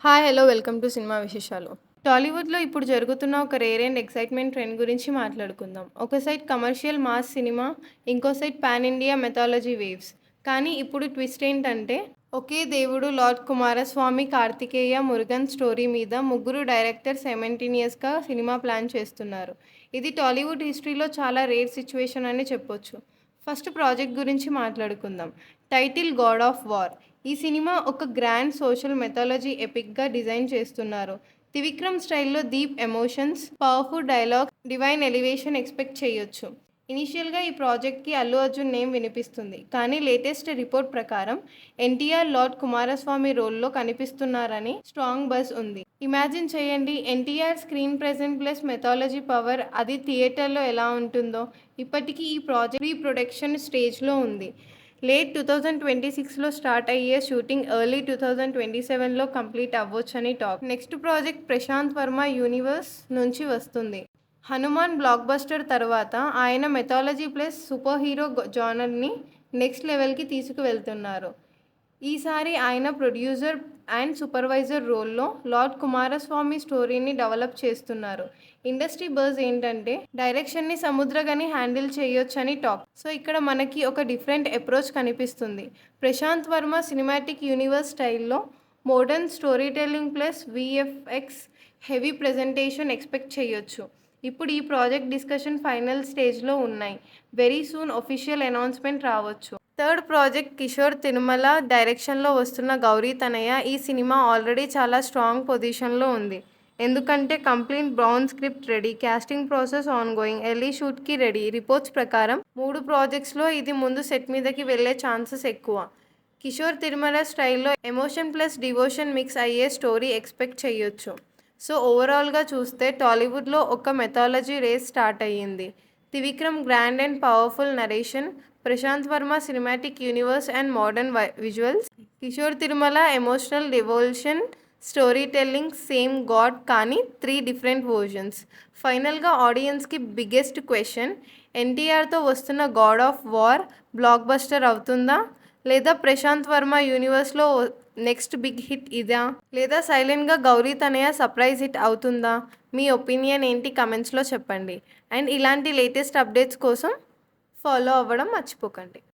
Hi hello welcome to cinema విశేషాలు. టాలీవుడ్లో ఇప్పుడు జరుగుతున్న ఒక రేర్ అండ్ ఎక్సైట్మెంట్ ట్రెండ్ గురించి మాట్లాడుకుందాం. ఒక సైడ్ కమర్షియల్ మాస్ సినిమా, ఇంకో side pan India methodology waves. కానీ ఇప్పుడు ట్విస్ట్ ఏంటంటే, ఒకే దేవుడు లార్డ్ కుమారస్వామి, కార్తికేయ, మురుగన్ స్టోరీ మీద ముగ్గురు డైరెక్టర్స్ సైమల్టేనియస్గా సినిమా ప్లాన్ చేస్తున్నారు. ఇది టాలీవుడ్ హిస్టరీలో చాలా రేర్ సిచ్యువేషన్ అని చెప్పొచ్చు. ఫస్ట్ ప్రాజెక్ట్ గురించి మాట్లాడుకుందాం. Title God of war. ఈ సినిమా ఒక గ్రాండ్ సోషల్ మెథాలజీ ఎపిక్గా డిజైన్ చేస్తున్నారు. త్రివిక్రమ్ స్టైల్లో deep emotions, powerful dialogue, divine elevation expect చేయొచ్చు. ఇనీషియల్గా ఈ ప్రాజెక్ట్కి అల్లు అర్జున్ నేమ్ వినిపిస్తుంది, కానీ లేటెస్ట్ రిపోర్ట్ ప్రకారం ఎన్టీఆర్ లార్డ్ కుమారస్వామి రోల్లో కనిపిస్తున్నారని స్ట్రాంగ్ బజ్ ఉంది. ఇమాజిన్ చేయండి, NTR screen present plus methodology power, అది థియేటర్లో ఎలా ఉంటుందో. ఇప్పటికీ ఈ ప్రాజెక్ట్ ప్రీ ప్రొడక్షన్ స్టేజ్లో ఉంది. లేట్ 2026లో స్టార్ట్ అయ్యే షూటింగ్ ఎర్లీ 2027లో కంప్లీట్ అవ్వొచ్చని talk. Next project Prashanth Varma universe నుంచి వస్తుంది. హనుమాన్ బ్లాక్ బస్టర్ తర్వాత ఆయన మెథాలజీ ప్లస్ సూపర్ హీరో జానర్ని నెక్స్ట్ లెవెల్కి తీసుకువెళ్తున్నారు. ఈసారి ఆయన ప్రొడ్యూసర్ అండ్ సూపర్వైజర్ రోల్లో లార్డ్ కుమారస్వామి స్టోరీని డెవలప్ చేస్తున్నారు. ఇండస్ట్రీ బజ్ ఏంటంటే, డైరెక్షన్ని సముద్రగని హ్యాండిల్ చేయొచ్చని టాక్. సో ఇక్కడ మనకి ఒక డిఫరెంట్ అప్రోచ్ కనిపిస్తుంది. ప్రశాంత్ వర్మ సినిమాటిక్ యూనివర్స్ స్టైల్లో modern story telling plus VFX heavy presentation expect చేయొచ్చు. ఇప్పుడు ఈ ప్రాజెక్ట్ డిస్కషన్ ఫైనల్ స్టేజ్లో ఉన్నాయి. వెరీ సూన్ అఫీషియల్ అనౌన్స్మెంట్ రావచ్చు. థర్డ్ ప్రాజెక్ట్ కిషోర్ తిరుమల డైరెక్షన్లో వస్తున్న గౌరీ తనయ. ఈ సినిమా ఆల్రెడీ చాలా స్ట్రాంగ్ పొజిషన్లో ఉంది. ఎందుకంటే complete brown script ready, casting process ongoing, early షూట్కి రెడీ. రిపోర్ట్స్ ప్రకారం 3 ప్రాజెక్ట్స్లో ఇది ముందు సెట్ మీదకి వెళ్ళే ఛాన్సెస్ ఎక్కువ. కిషోర్ తిరుమల స్టైల్లో ఎమోషన్ ప్లస్ డివోషన్ మిక్స్ అయ్యే స్టోరీ ఎక్స్పెక్ట్ చేయొచ్చు. సో ఓవరాల్గా చూస్తే టాలీవుడ్లో ఒక మెథాలజీ రేస్ స్టార్ట్ అయ్యింది. Trivikram grand and powerful narration, Prashanth Varma cinematic universe and modern visuals, Kishore Tirumala emotional devotion story telling, same god కానీ 3 డిఫరెంట్ వర్జన్స్. ఫైనల్గా ఆడియన్స్కి బిగ్గెస్ట్ క్వశ్చన్, ఎన్టీఆర్తో వస్తున్న God of War blockbuster అవుతుందా, లేదా ప్రశాంత్ వర్మ యూనివర్స్లో నెక్స్ట్ బిగ్ హిట్ ఇదా, లేదా సైలెంట్గా గౌరీ తనయ సర్ప్రైజ్ హిట్ అవుతుందా? మీ ఒపీనియన్ ఏంటి కమెంట్స్లో చెప్పండి. అండ్ ఇలాంటి లేటెస్ట్ అప్డేట్స్ కోసం ఫాలో అవ్వడం మర్చిపోకండి.